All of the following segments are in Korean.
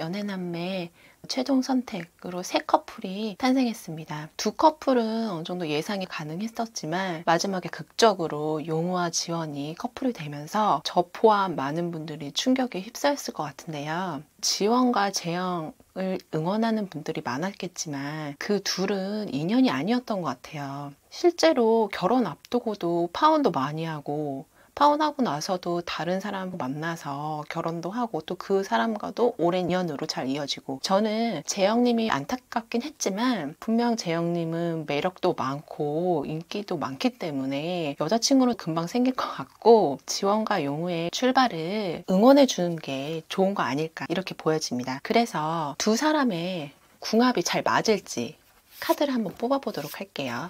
연애남매 최종 선택으로 세 커플이 탄생했습니다. 두 커플은 어느 정도 예상이 가능했었지만 마지막에 극적으로 용우와 지원이 커플이 되면서 저 포함 많은 분들이 충격에 휩싸였을 것 같은데요. 지원과 재영을 응원하는 분들이 많았겠지만 그 둘은 인연이 아니었던 것 같아요. 실제로 결혼 앞두고도 파혼도 많이 하고 파혼하고 나서도 다른 사람 만나서 결혼도 하고 또 그 사람과도 오랜 인연으로 잘 이어지고, 저는 재영님이 안타깝긴 했지만 분명 재영님은 매력도 많고 인기도 많기 때문에 여자친구는 금방 생길 것 같고 지원과 용우의 출발을 응원해 주는 게 좋은 거 아닐까 이렇게 보여집니다. 그래서 두 사람의 궁합이 잘 맞을지 카드를 한번 뽑아보도록 할게요.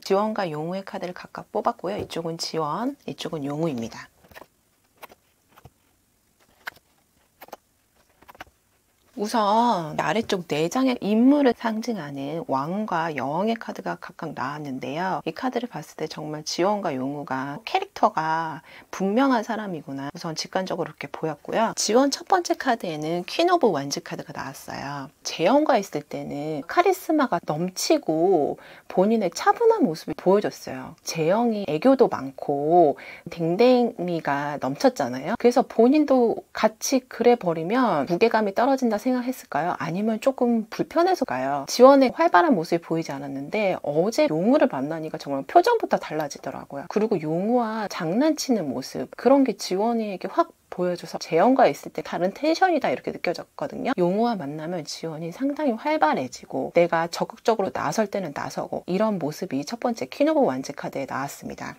지원과 용우의 카드를 각각 뽑았고요. 이쪽은 지원, 이쪽은 용우입니다. 우선 아래쪽 4장의 인물을 상징하는 왕과 여왕의 카드가 각각 나왔는데요. 이 카드를 봤을 때 정말 지원과 용우가 캐릭터가 분명한 사람이구나 우선 직관적으로 이렇게 보였고요. 지원 첫 번째 카드에는 퀸 오브 완즈 카드가 나왔어요. 재영과 있을 때는 카리스마가 넘치고 본인의 차분한 모습이 보여졌어요. 재영이 애교도 많고 댕댕미가 넘쳤잖아요. 그래서 본인도 같이 그래 버리면 무게감이 떨어진다 생각했을까요? 아니면 조금 불편해서일까요? 지원의 활발한 모습이 보이지 않았는데 어제 용우를 만나니까 정말 표정부터 달라지더라고요. 그리고 용우와 장난치는 모습, 그런 게 지원이에게 확 보여줘서 재영과 있을 때 다른 텐션이다 이렇게 느껴졌거든요. 용우와 만나면 지원이 상당히 활발해지고 내가 적극적으로 나설 때는 나서고, 이런 모습이 첫 번째 퀸 오브 완즈 카드에 나왔습니다.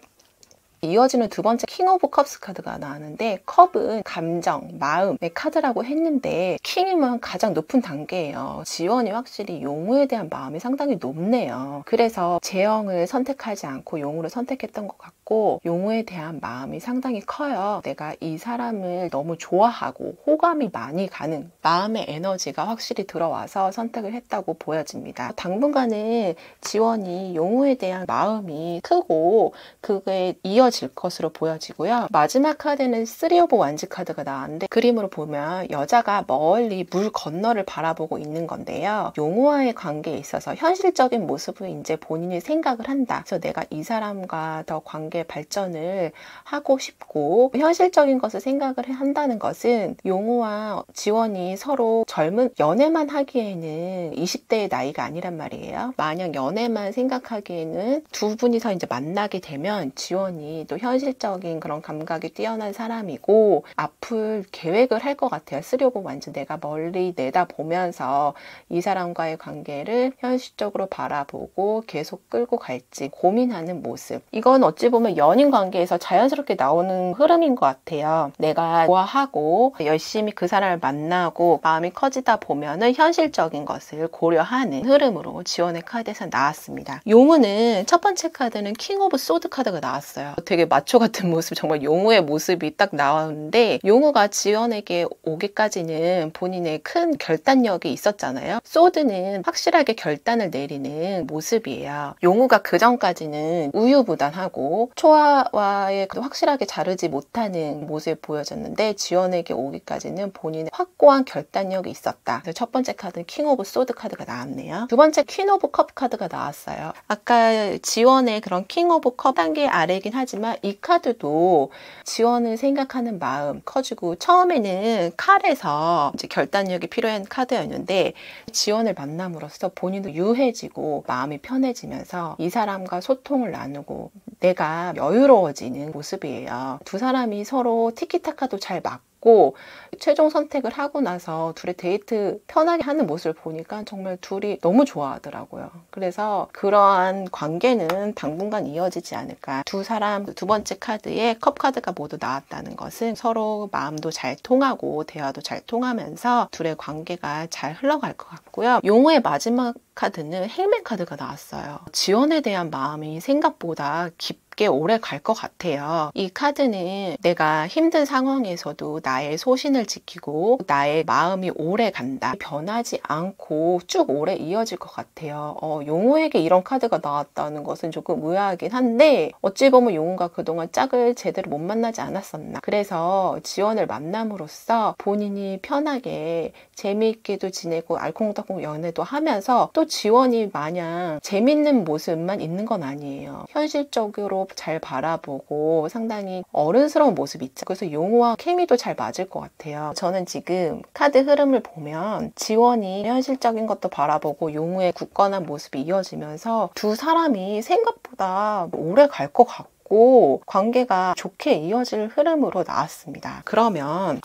이어지는 두 번째 킹 오브 컵스 카드가 나왔는데, 컵은 감정, 마음의 카드라고 했는데 킹이면 가장 높은 단계예요. 지원이 확실히 용우에 대한 마음이 상당히 높네요. 그래서 재영을 선택하지 않고 용우를 선택했던 것 같고, 용우에 대한 마음이 상당히 커요. 내가 이 사람을 너무 좋아하고 호감이 많이 가는 마음의 에너지가 확실히 들어와서 선택을 했다고 보여집니다. 당분간은 지원이 용우에 대한 마음이 크고 그게 질 것으로 보여지고요. 마지막 카드는 3 오브 완즈 카드가 나왔는데, 그림으로 보면 여자가 멀리 물 건너를 바라보고 있는 건데요. 용우와의 관계에 있어서 현실적인 모습을 이제 본인이 생각을 한다. 그래서 내가 이 사람과 더 관계 발전을 하고 싶고, 현실적인 것을 생각을 한다는 것은 용우와 지원이 서로 젊은 연애만 하기에는 20대의 나이가 아니란 말이에요. 만약 연애만 생각하기에는 두 분이서 이제 만나게 되면 지원이 또 현실적인 그런 감각이 뛰어난 사람이고 앞을 계획을 할 것 같아요. 3 오브 완즈, 내가 멀리 내다보면서 이 사람과의 관계를 현실적으로 바라보고 계속 끌고 갈지 고민하는 모습, 이건 어찌 보면 연인 관계에서 자연스럽게 나오는 흐름인 것 같아요. 내가 좋아하고 열심히 그 사람을 만나고 마음이 커지다 보면은 현실적인 것을 고려하는 흐름으로 지원의 카드에서 나왔습니다. 용우는 첫 번째 카드는 킹 오브 소드 카드가 나왔어요. 되게 마초 같은 모습, 정말 용우의 모습이 딱 나오는데, 용우가 지원에게 오기까지는 본인의 큰 결단력이 있었잖아요. 소드는 확실하게 결단을 내리는 모습이에요. 용우가 그 전까지는 우유부단하고 초아와의 확실하게 자르지 못하는 모습이 보여졌는데, 지원에게 오기까지는 본인의 확고한 결단력이 있었다. 그래서 첫 번째 카드는 킹 오브 소드 카드가 나왔네요. 두 번째 퀸 오브 컵 카드가 나왔어요. 아까 지원의 그런 킹 오브 컵 단계 아래긴 하지만 이 카드도 지원을 생각하는 마음 커지고, 처음에는 칼에서 이제 결단력이 필요한 카드였는데 지원을 만남으로써 본인도 유해지고 마음이 편해지면서 이 사람과 소통을 나누고 내가 여유로워지는 모습이에요. 두 사람이 서로 티키타카도 잘 맞고 최종 선택을 하고 나서 둘의 데이트 편하게 하는 모습을 보니까 정말 둘이 너무 좋아하더라고요. 그래서 그러한 관계는 당분간 이어지지 않을까. 두 사람 두 번째 카드에 컵 카드가 모두 나왔다는 것은 서로 마음도 잘 통하고 대화도 잘 통하면서 둘의 관계가 잘 흘러갈 것 같고요. 용우의 마지막 카드는 행맨 카드가 나왔어요. 지원에 대한 마음이 생각보다 깊게 꽤 오래 갈 것 같아요. 이 카드는 내가 힘든 상황에서도 나의 소신을 지키고 나의 마음이 오래 간다. 변하지 않고 쭉 오래 이어질 것 같아요. 용우에게 이런 카드가 나왔다는 것은 조금 의아하긴 한데 어찌 보면 용우가 그동안 짝을 제대로 못 만나지 않았었나. 그래서 지원을 만남으로써 본인이 편하게 재미있게도 지내고 알콩달콩 연애도 하면서 또 지원이 마냥 재밌는 모습만 있는 건 아니에요. 현실적으로 잘 바라보고 상당히 어른스러운 모습이 있죠. 그래서 용우와 케미도 잘 맞을 것 같아요. 저는 지금 카드 흐름을 보면 지원이 현실적인 것도 바라보고 용우의 굳건한 모습이 이어지면서 두 사람이 생각보다 오래 갈 것 같고 관계가 좋게 이어질 흐름으로 나왔습니다. 그러면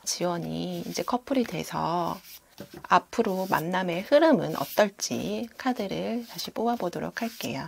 지원이 이제 커플이 돼서 앞으로 만남의 흐름은 어떨지 카드를 다시 뽑아보도록 할게요.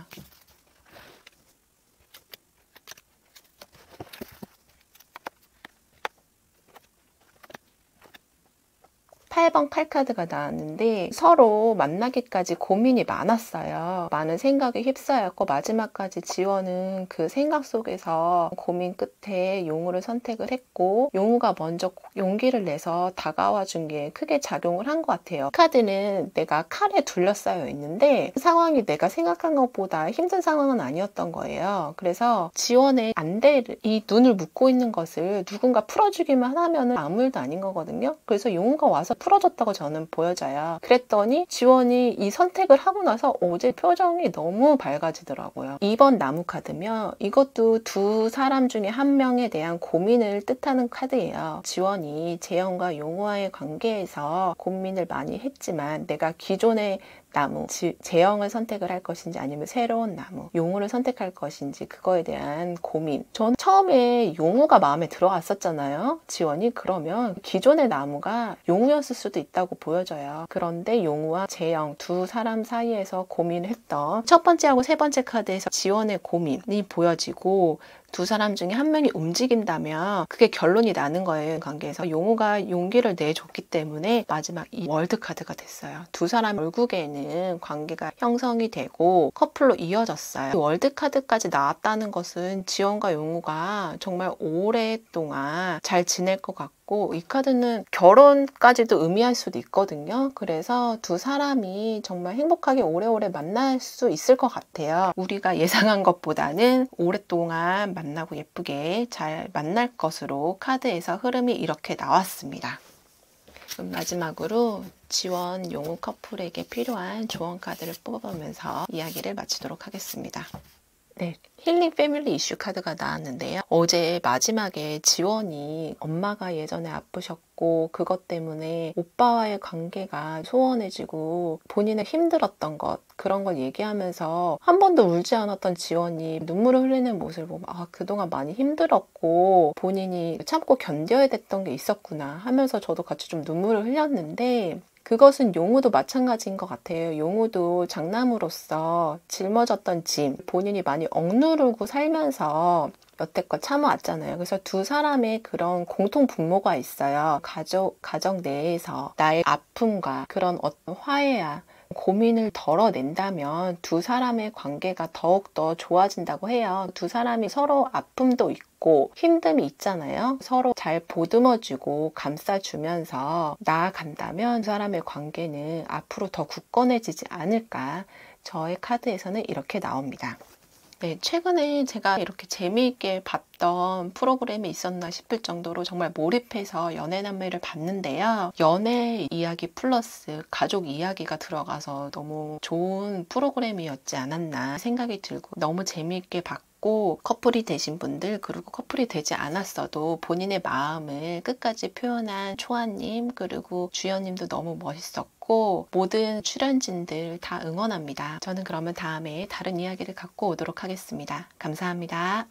8번 칼카드가 나왔는데 서로 만나기까지 고민이 많았어요. 많은 생각에 휩싸였고 마지막까지 지원은 그 생각 속에서 고민 끝에 용우를 선택을 했고 용우가 먼저 용기를 내서 다가와 준 게 크게 작용을 한 것 같아요. 카드는 내가 칼에 둘러싸여 있는데 상황이 내가 생각한 것보다 힘든 상황은 아니었던 거예요. 그래서 지원의 안대를 이 눈을 묶고 있는 것을 누군가 풀어주기만 하면 아무 일도 아닌 거거든요. 그래서 용우가 와서 풀어줬다고 저는 보여져요. 그랬더니 지원이 이 선택을 하고 나서 어제 표정이 너무 밝아지더라고요. 2번 나무 카드면 이것도 두 사람 중에 한 명에 대한 고민을 뜻하는 카드예요. 지원이 재영과 용우와의 관계에서 고민을 많이 했지만 내가 기존의 나무, 재영을 선택을 할 것인지 아니면 새로운 나무, 용우를 선택할 것인지 그거에 대한 고민. 전 처음에 용우가 마음에 들어왔었잖아요. 지원이. 그러면 기존의 나무가 용우였을 수도 있다고 보여져요. 그런데 용우와 재영 두 사람 사이에서 고민을 했던 첫 번째하고 세 번째 카드에서 지원의 고민이 보여지고 두 사람 중에 한 명이 움직인다면 그게 결론이 나는 거예요. 관계에서. 용우가 용기를 내줬기 때문에 마지막 이 월드 카드가 됐어요. 두 사람 결국에는 관계가 형성이 되고 커플로 이어졌어요. 월드 카드까지 나왔다는 것은 지원과 용우가 정말 오랫동안 잘 지낼 것 같고 이 카드는 결혼까지도 의미할 수도 있거든요. 그래서 두 사람이 정말 행복하게 오래오래 만날 수 있을 것 같아요. 우리가 예상한 것보다는 오랫동안 만나고 예쁘게 잘 만날 것으로 카드에서 흐름이 이렇게 나왔습니다. 그럼 마지막으로 지원, 용우 커플에게 필요한 조언 카드를 뽑아보면서 이야기를 마치도록 하겠습니다. 네, 힐링 패밀리 이슈 카드가 나왔는데요. 어제 마지막에 지원이 엄마가 예전에 아프셨고 그것 때문에 오빠와의 관계가 소원해지고 본인의 힘들었던 것 그런 걸 얘기하면서 한 번도 울지 않았던 지원이 눈물을 흘리는 모습을 보면 그동안 많이 힘들었고 본인이 참고 견뎌야 됐던 게 있었구나 하면서 저도 같이 좀 눈물을 흘렸는데 그것은 용우도 마찬가지인 것 같아요. 용우도 장남으로서 짊어졌던 짐, 본인이 많이 억누르고 살면서 여태껏 참아왔잖아요. 그래서 두 사람의 그런 공통 분모가 있어요. 가정 내에서 나의 아픔과 그런 어떤 화해야 고민을 덜어낸다면 두 사람의 관계가 더욱더 좋아진다고 해요. 두 사람이 서로 아픔도 있고 힘듦이 있잖아요. 서로 잘 보듬어주고 감싸주면서 나아간다면 두 사람의 관계는 앞으로 더 굳건해지지 않을까. 저의 카드에서는 이렇게 나옵니다. 네, 최근에 제가 이렇게 재미있게 봤던 프로그램이 있었나 싶을 정도로 정말 몰입해서 연애남매를 봤는데요. 연애 이야기 플러스 가족 이야기가 들어가서 너무 좋은 프로그램이었지 않았나 생각이 들고 너무 재미있게 봤고 커플이 되신 분들 그리고 커플이 되지 않았어도 본인의 마음을 끝까지 표현한 초아님 그리고 주연님도 너무 멋있었고 모든 출연진들 다 응원합니다. 저는 그러면 다음에 다른 이야기를 갖고 오도록 하겠습니다. 감사합니다.